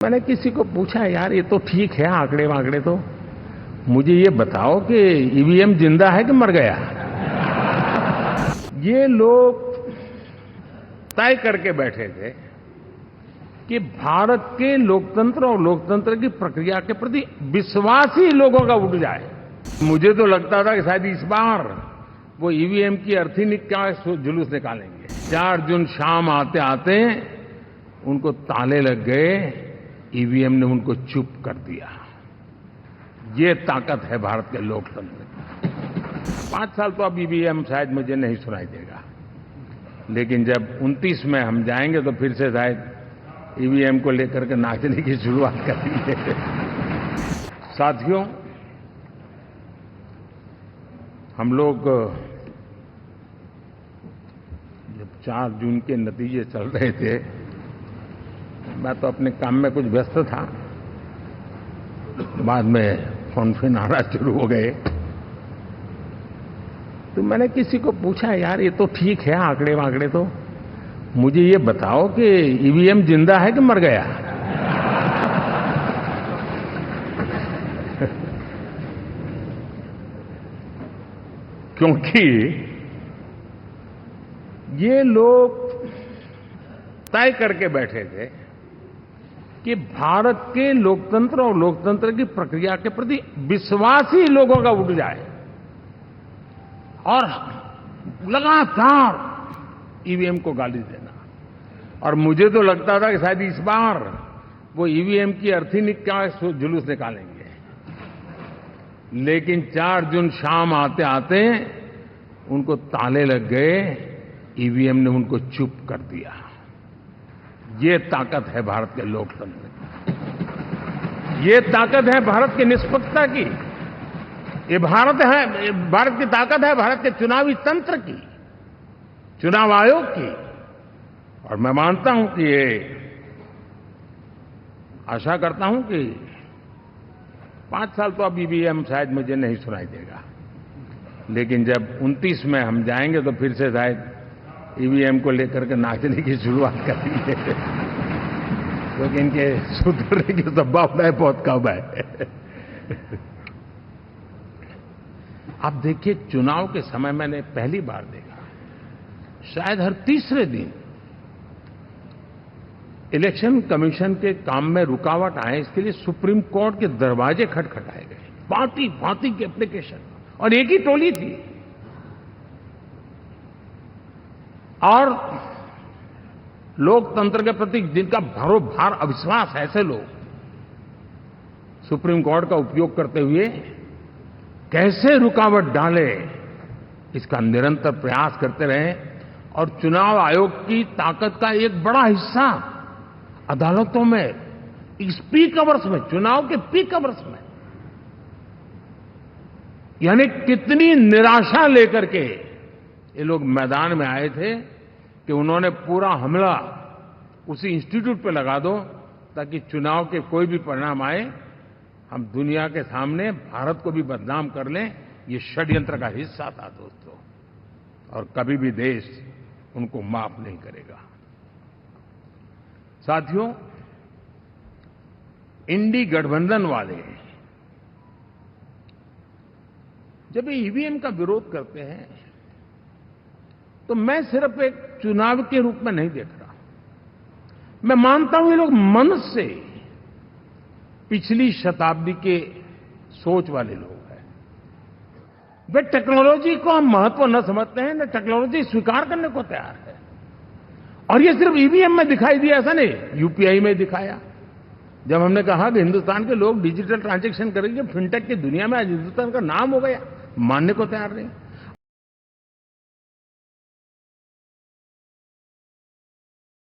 मैंने किसी को पूछा, यार ये तो ठीक है आंकड़े वांकड़े, तो मुझे ये बताओ कि ईवीएम जिंदा है कि मर गया। ये लोग तय करके बैठे थे कि भारत के लोकतंत्र और लोकतंत्र की प्रक्रिया के प्रति विश्वास ही लोगों का उठ जाए। मुझे तो लगता था कि शायद इस बार वो ईवीएम की अर्थी का जुलूस निकालेंगे। 4 जून शाम आते आते उनको ताले लग गए, ईवीएम ने उनको चुप कर दिया। ये ताकत है भारत के लोकतंत्र की। 5 साल तो अब ईवीएम शायद मुझे नहीं सुनाई देगा, लेकिन जब 29 में हम जाएंगे तो फिर से शायद ईवीएम को लेकर के नाचने की शुरुआत करेंगे। साथियों, हम लोग जब 4 जून के नतीजे चल रहे थे, मैं तो अपने काम में कुछ व्यस्त था, बाद में फोन आना शुरू हो गए। तो मैंने किसी को पूछा, यार ये तो ठीक है आंकड़े वांकड़े, तो मुझे ये बताओ कि ईवीएम जिंदा है कि मर गया। क्योंकि ये लोग तय करके बैठे थे कि भारत के लोकतंत्र और लोकतंत्र की प्रक्रिया के प्रति विश्वास ही लोगों का उठ जाए, और लगातार ईवीएम को गाली देना। और मुझे तो लगता था कि शायद इस बार वो ईवीएम की अर्थी का जुलूस निकालेंगे, लेकिन 4 जून शाम आते आते उनको ताले लग गए, ईवीएम ने उनको चुप कर दिया। ये ताकत है भारत के लोकतंत्र की। ये ताकत है भारत की निष्पक्षता की। ये भारत की ताकत है भारत के चुनावी तंत्र की, चुनाव आयोग की। और मैं मानता हूं कि ये आशा करता हूं कि 5 साल तो अब ईवीएम शायद मुझे नहीं सुनाई देगा, लेकिन जब 29 में हम जाएंगे तो फिर से शायद ईवीएम को लेकर के नाचने की शुरुआत करेंगे, क्योंकि इनके सुधरने की संभावना बहुत कम है। आप देखिए, चुनाव के समय मैंने पहली बार देखा, शायद हर तीसरे दिन इलेक्शन कमीशन के काम में रुकावट आए, इसके लिए सुप्रीम कोर्ट के दरवाजे खटखटाए गए। भांति भांति की एप्लीकेशन, और एक ही टोली थी। और लोकतंत्र के प्रति जिनका भरोभार अविश्वास है, ऐसे लोग सुप्रीम कोर्ट का उपयोग करते हुए कैसे रुकावट डाले, इसका निरंतर प्रयास करते रहे। और चुनाव आयोग की ताकत का एक बड़ा हिस्सा अदालतों में, इस पीक आवर्स में, चुनाव के पीक आवर्स में, यानी कितनी निराशा लेकर के ये लोग मैदान में आए थे कि उन्होंने पूरा हमला उसी इंस्टीट्यूट पे लगा दो, ताकि चुनाव के कोई भी परिणाम आए, हम दुनिया के सामने भारत को भी बदनाम कर लें। ये षड्यंत्र का हिस्सा था दोस्तों, और कभी भी देश उनको माफ नहीं करेगा। साथियों, इंडी गठबंधन वाले जब ईवीएम का विरोध करते हैं तो मैं सिर्फ एक चुनाव के रूप में नहीं देख रहा। मैं मानता हूं ये लोग मन से पिछली शताब्दी के सोच वाले लोग हैं। वे टेक्नोलॉजी को हम महत्व न समझते हैं, न टेक्नोलॉजी स्वीकार करने को तैयार है। और ये सिर्फ ईवीएम में दिखाई दिया, ऐसा नहीं, यूपीआई में दिखाया। जब हमने कहा कि हिंदुस्तान के लोग डिजिटल ट्रांजैक्शन करेंगे, फिनटेक की दुनिया में आज हिंदुस्तान का नाम हो गया, मानने को तैयार नहीं।